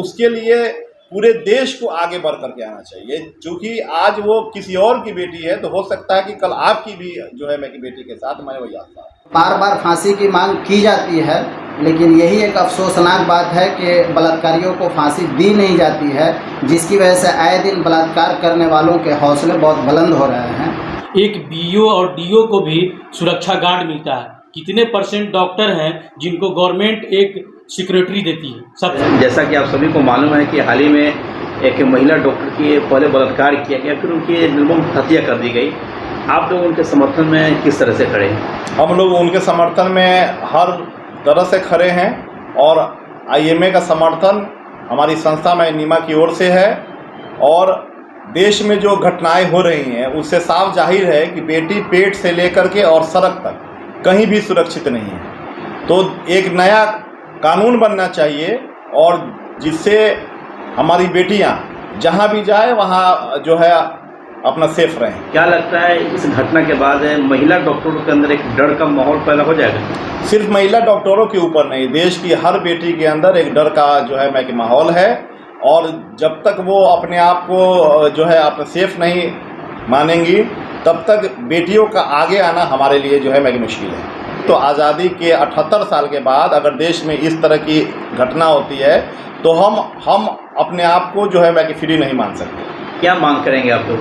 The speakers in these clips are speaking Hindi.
उसके लिए पूरे देश को आगे बढ़ करके आना चाहिए। क्योंकि आज वो किसी और की बेटी है तो हो सकता है कि कल आपकी भी जो है मैं की बेटी के साथ मैं वही आता। बार बार फांसी की मांग की जाती है, लेकिन यही एक अफसोसनाक बात है कि बलात्कारियों को फांसी दी नहीं जाती है, जिसकी वजह से आए दिन बलात्कार करने वालों के हौसले बहुत बुलंद हो रहे हैं। एक बीओ और डीओ को भी सुरक्षा गार्ड मिलता है। कितने % डॉक्टर हैं जिनको गवर्नमेंट एक सिक्योरिटी देती है। सब जैसा कि आप सभी को मालूम है कि हाल ही में एक महिला डॉक्टर की पहले बलात्कार किया गया, फिर उनकी निर्मम हत्या कर दी गई। आप लोग उनके समर्थन में किस तरह से खड़े हैं? हम लोग उनके समर्थन में हर तरह से खड़े हैं और IMA का समर्थन हमारी संस्था में नीमा की ओर से है। और देश में जो घटनाएं हो रही हैं उससे साफ जाहिर है कि बेटी पेट से लेकर के और सड़क तक कहीं भी सुरक्षित नहीं है। तो एक नया कानून बनना चाहिए और जिससे हमारी बेटियां जहां भी जाए वहां जो है अपना सेफ रहें। क्या लगता है इस घटना के बाद महिला डॉक्टरों के अंदर एक डर का माहौल पैदा हो जाएगा? सिर्फ महिला डॉक्टरों के ऊपर नहीं, देश की हर बेटी के अंदर एक डर का जो है मैं कि माहौल है। और जब तक वो अपने आप को जो है अपना सेफ नहीं मानेंगी तब तक बेटियों का आगे आना हमारे लिए जो है मैं कि मुश्किल है। तो आज़ादी के 78 साल के बाद अगर देश में इस तरह की घटना होती है तो हम अपने आप को जो है मैं कि फ्री नहीं मान सकते। क्या मांग करेंगे आप लोग?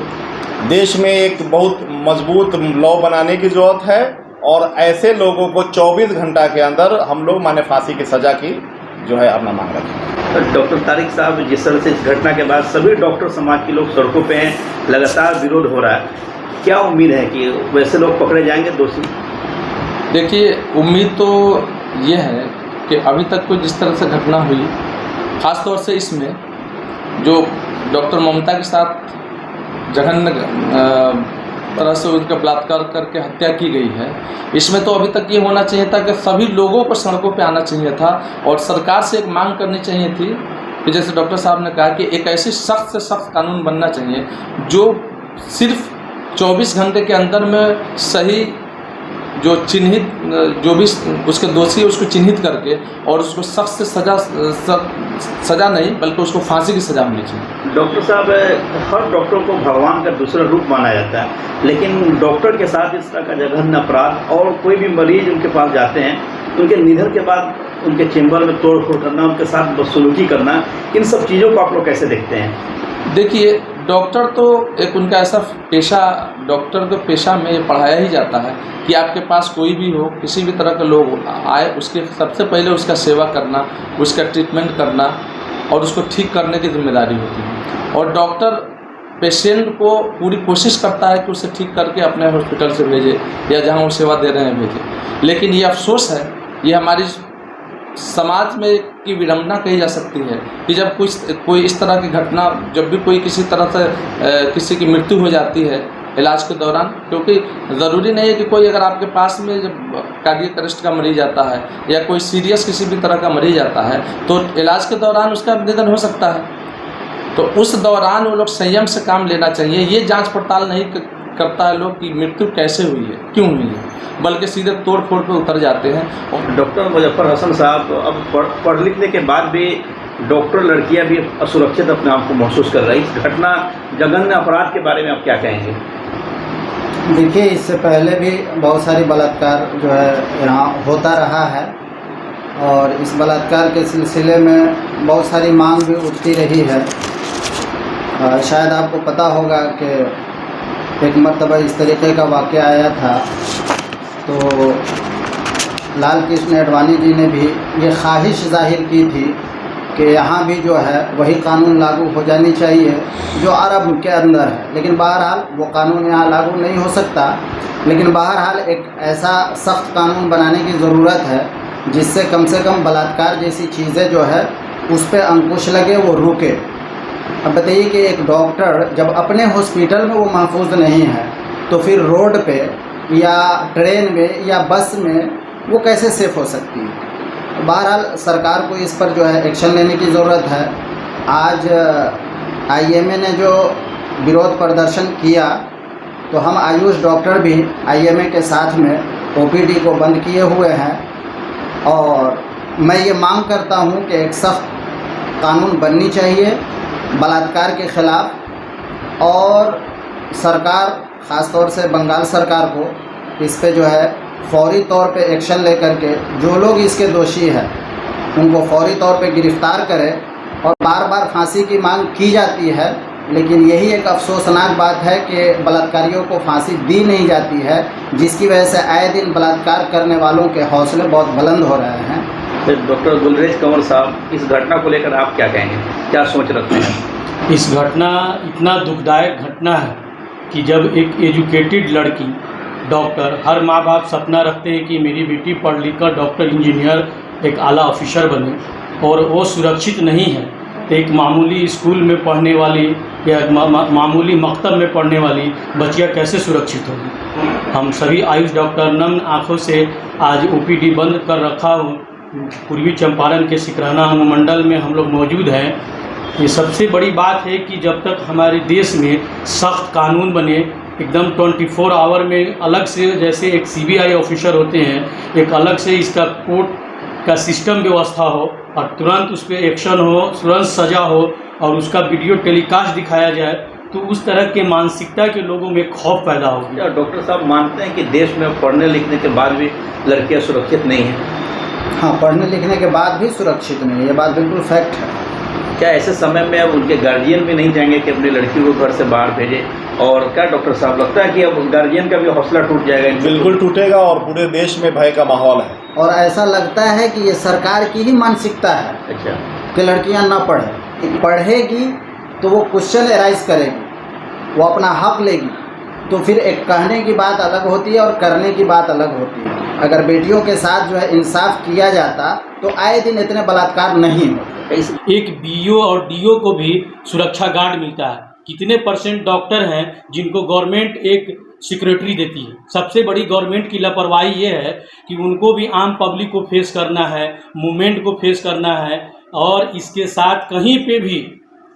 देश में एक बहुत मजबूत लॉ बनाने की ज़रूरत है और ऐसे लोगों को 24 घंटा के अंदर हम लोग माने फांसी की सज़ा की जो है अपना मांग रखेंगे। डॉक्टर तारिक साहब, जिस तरह से इस घटना के बाद सभी डॉक्टर समाज के लोग सड़कों पे हैं, लगातार विरोध हो रहा है, क्या उम्मीद है कि वैसे लोग पकड़े जाएंगे दोषी? देखिए, उम्मीद तो ये है कि अभी तक कोई जिस तरह से घटना हुई, ख़ास तौर से इसमें जो डॉक्टर ममता के साथ जघन्य तरह से उनका बलात्कार करके हत्या की गई है, इसमें तो अभी तक ये होना चाहिए था कि सभी लोगों को सड़कों पे आना चाहिए था और सरकार से एक मांग करनी चाहिए थी कि जैसे डॉक्टर साहब ने कहा कि एक ऐसी सख्त से सख्त कानून बनना चाहिए जो सिर्फ 24 घंटे के अंदर में सही जो चिन्हित जो भी उसके दोषी है उसको चिन्हित करके और उसको सख्त से सज़ा नहीं बल्कि उसको फांसी की सज़ा मिलनी चाहिए। डॉक्टर साहब, हर डॉक्टर को भगवान का दूसरा रूप माना जाता है, लेकिन डॉक्टर के साथ इस तरह का जघन्य अपराध और कोई भी मरीज उनके पास जाते हैं तो उनके निधन के बाद उनके चेंबर में तोड़ फोड़ करना, उनके साथ बदसलूकी करना, इन सब चीज़ों को आप लोग कैसे देखते हैं? देखिए, डॉक्टर तो एक उनका ऐसा पेशा, डॉक्टर के पेशा में पढ़ाया ही जाता है कि आपके पास कोई भी हो, किसी भी तरह के लोग आए, उसके सबसे पहले उसका सेवा करना, उसका ट्रीटमेंट करना और उसको ठीक करने की जिम्मेदारी होती है। और डॉक्टर पेशेंट को पूरी कोशिश करता है कि उसे ठीक करके अपने हॉस्पिटल से भेजे या जहाँ वो सेवा दे रहे हैं भेजे। लेकिन ये अफसोस है, ये हमारी समाज में की विडंबना कही जा सकती है कि जब कोई इस तरह की घटना, जब भी कोई किसी तरह से किसी की मृत्यु हो जाती है इलाज के दौरान, क्योंकि ज़रूरी नहीं है कि कोई अगर आपके पास में जब कार्डियक अरेस्ट का मरीज आता है या कोई सीरियस किसी भी तरह का मरीज आता है तो इलाज के दौरान उसका निधन हो सकता है। तो उस दौरान वो लोग संयम से काम लेना चाहिए। ये जाँच पड़ताल नहीं करता है लोग कि मृत्यु कैसे हुई है, क्यों हुई है, बल्कि सीधे तोड़ फोड़ पे उतर जाते हैं। और डॉक्टर मुजफ्फर हसन साहब, अब पढ़ लिखने के बाद भी डॉक्टर लड़कियां भी असुरक्षित अपने आप को महसूस कर रही। इस घटना जघन्य अपराध के बारे में आप क्या कहेंगे? देखिए, इससे पहले भी बहुत सारी बलात्कार जो है यहाँ होता रहा है और इस बलात्कार के सिलसिले में बहुत सारी मांग भी उठती रही है। शायद आपको पता होगा कि एक मरतबा इस तरीके का वाक़या आया था तो लाल कृष्ण आडवाणी जी ने भी ये ख्वाहिश जाहिर की थी कि यहाँ भी जो है वही कानून लागू हो जानी चाहिए जो अरब के अंदर है। लेकिन बहरहाल वो कानून यहाँ लागू नहीं हो सकता, लेकिन बहरहाल एक ऐसा सख्त कानून बनाने की ज़रूरत है जिससे कम से कम बलात्कार जैसी चीज़ें जो है उस पर अंकुश लगे, वो रुके। अब बताइए कि एक डॉक्टर जब अपने हॉस्पिटल में वो महफूज नहीं है तो फिर रोड पे या ट्रेन में या बस में वो कैसे सेफ हो सकती है? बहरहाल सरकार को इस पर जो है एक्शन लेने की ज़रूरत है। आज IMA ने जो विरोध प्रदर्शन किया तो हम आयुष डॉक्टर भी IMA के साथ में OPD को बंद किए हुए हैं और मैं ये मांग करता हूँ कि एक सख्त कानून बननी चाहिए बलात्कार के ख़िलाफ़, और सरकार ख़ास तौर से बंगाल सरकार को इस पे जो है फौरी तौर पे एक्शन लेकर के जो लोग इसके दोषी हैं उनको फौरी तौर पे गिरफ़्तार करे। और बार बार फांसी की मांग की जाती है, लेकिन यही एक अफसोसनाक बात है कि बलात्कारियों को फांसी दी नहीं जाती है, जिसकी वजह से आए दिन बलात्कार करने वालों के हौसले बहुत बुलंद हो रहे हैं। तो डॉक्टर गुलरेज कंवर साहब, इस घटना को लेकर आप क्या कहेंगे, क्या सोच रखते हैं? इस घटना इतना दुखदायक घटना है कि जब एक एजुकेटेड लड़की डॉक्टर, हर माँ बाप सपना रखते हैं कि मेरी बेटी पढ़ लिख कर डॉक्टर, इंजीनियर, एक आला ऑफिसर बने, और वो सुरक्षित नहीं है। तो एक मामूली स्कूल में पढ़ने वाली या मामूली मकतब में पढ़ने वाली बच्चियाँ कैसे सुरक्षित होगी? हम सभी आयुष डॉक्टर नम आँखों से आज ओपीडी बंद कर रखा हूँ। पूर्वी चंपारण के सिकरहना अनुमंडल में हम लोग मौजूद हैं। ये सबसे बड़ी बात है कि जब तक हमारे देश में सख्त कानून बने, एकदम 24 आवर में अलग से, जैसे एक सीबीआई ऑफिसर होते हैं, एक अलग से इसका कोर्ट का सिस्टम व्यवस्था हो और तुरंत उस पर एक्शन हो, तुरंत सज़ा हो और उसका वीडियो टेलीकास्ट दिखाया जाए, तो उस तरह के मानसिकता के लोगों में खौफ पैदा होगी। डॉक्टर साहब मानते हैं कि देश में पढ़ने लिखने के बाद भी लड़कियां सुरक्षित नहीं हैं? हाँ, पढ़ने लिखने के बाद भी सुरक्षित नहीं है, ये बात बिल्कुल फैक्ट है। क्या ऐसे समय में अब उनके गार्जियन भी नहीं चाहेंगे कि अपनी लड़की को घर से बाहर भेजें? और क्या डॉक्टर साहब लगता है कि अब गार्जियन का भी हौसला टूट जाएगा? बिल्कुल टूटेगा और पूरे देश में भय का माहौल है। और ऐसा लगता है कि ये सरकार की ही मानसिकता है अच्छा, कि लड़कियां ना पढ़ें। पढ़ेगी तो वो क्वेश्चन एराइज करेगी, वो अपना हक लेगी, तो फिर एक कहने की बात अलग होती है और करने की बात अलग होती है। अगर बेटियों के साथ जो है इंसाफ किया जाता तो आए दिन इतने बलात्कार नहीं होते। एक बीओ और डीओ को भी सुरक्षा गार्ड मिलता है। कितने % डॉक्टर हैं जिनको गवर्नमेंट एक सिक्योरिटी देती है? सबसे बड़ी गवर्नमेंट की लापरवाही ये है कि उनको भी आम पब्लिक को फेस करना है, मूवमेंट को फेस करना है, और इसके साथ कहीं पे भी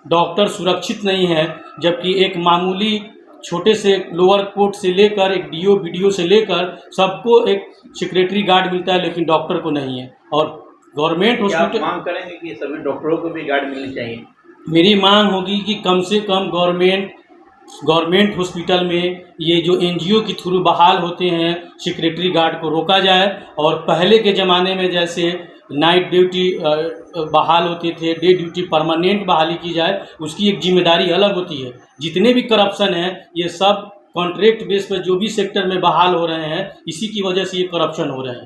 डॉक्टर सुरक्षित नहीं है। जबकि एक मामूली छोटे से लोअर कोर्ट से लेकर एक डीओ बीडीओ से लेकर सबको एक सिक्योरिटी गार्ड मिलता है, लेकिन डॉक्टर को नहीं है। और गवर्नमेंट हॉस्पिटल मांग करेंगे कि सभी डॉक्टरों को भी गार्ड मिलनी चाहिए? मेरी मांग होगी कि कम से कम गवर्नमेंट हॉस्पिटल में ये जो एनजीओ के थ्रू बहाल होते हैं सिक्योरिटी गार्ड को रोका जाए, और पहले के ज़माने में जैसे नाइट ड्यूटी बहाल होते थे, डे ड्यूटी परमानेंट बहाली की जाए, उसकी एक जिम्मेदारी अलग होती है। जितने भी करप्शन हैं ये सब कॉन्ट्रैक्ट बेस पर जो भी सेक्टर में बहाल हो रहे हैं, इसी की वजह से ये करप्शन हो रहे हैं।